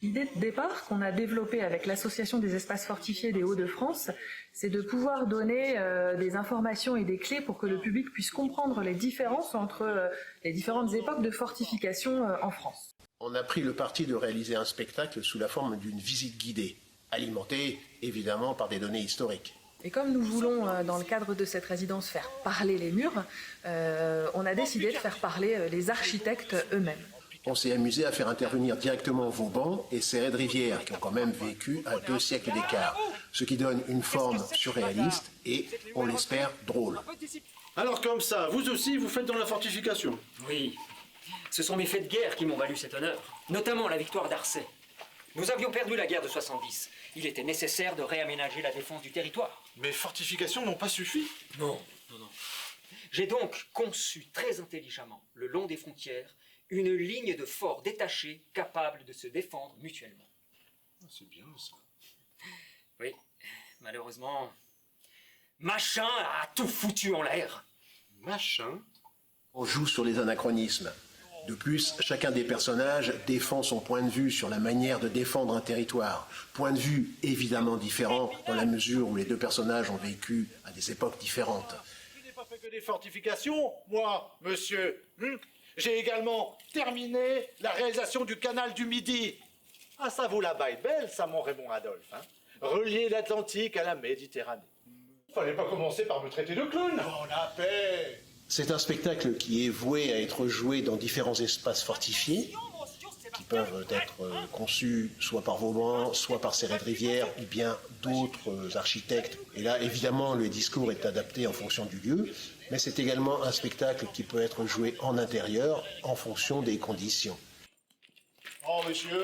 L'idée de départ qu'on a développée avec l'Association des espaces fortifiés des Hauts-de-France, c'est de pouvoir donner des informations et des clés pour que le public puisse comprendre les différences entre les différentes époques de fortification en France. On a pris le parti de réaliser un spectacle sous la forme d'une visite guidée, alimentée évidemment par des données historiques. Et comme nous voulons, dans le cadre de cette résidence, faire parler les murs, on a décidé de faire parler les architectes eux-mêmes. On s'est amusé à faire intervenir directement Vauban et Serret de Rivière, qui ont quand même vécu à 2 siècles d'écart, ce qui donne une forme surréaliste et, on l'espère, drôle. Alors comme ça, vous aussi, vous faites dans la fortification? Oui, ce sont mes faits de guerre qui m'ont valu cet honneur, notamment la victoire d'Arcet. Nous avions perdu la guerre de 70. Il était nécessaire de réaménager la défense du territoire. Mes fortifications n'ont pas suffi? Non. J'ai donc conçu très intelligemment, le long des frontières, une ligne de forts détachés capables de se défendre mutuellement. C'est bien ça. Oui, malheureusement, Machin a tout foutu en l'air. Machin? On joue sur les anachronismes. De plus, chacun des personnages défend son point de vue sur la manière de défendre un territoire. Point de vue évidemment différent dans la mesure où les deux personnages ont vécu à des époques différentes. Je n'ai pas fait que des fortifications, moi, monsieur. J'ai également terminé la réalisation du canal du Midi. Ah, ça vaut la baille belle, ça, mon Raymond Adolphe. Relier l'Atlantique à la Méditerranée. Fallait pas commencer par me traiter de clown. Oh, la paix! C'est un spectacle qui est voué à être joué dans différents espaces fortifiés, qui peuvent être conçus soit par Vauban, soit par Serret de Rivière, ou bien d'autres architectes. Et là, évidemment, le discours est adapté en fonction du lieu, mais c'est également un spectacle qui peut être joué en intérieur, en fonction des conditions. Oh, monsieur!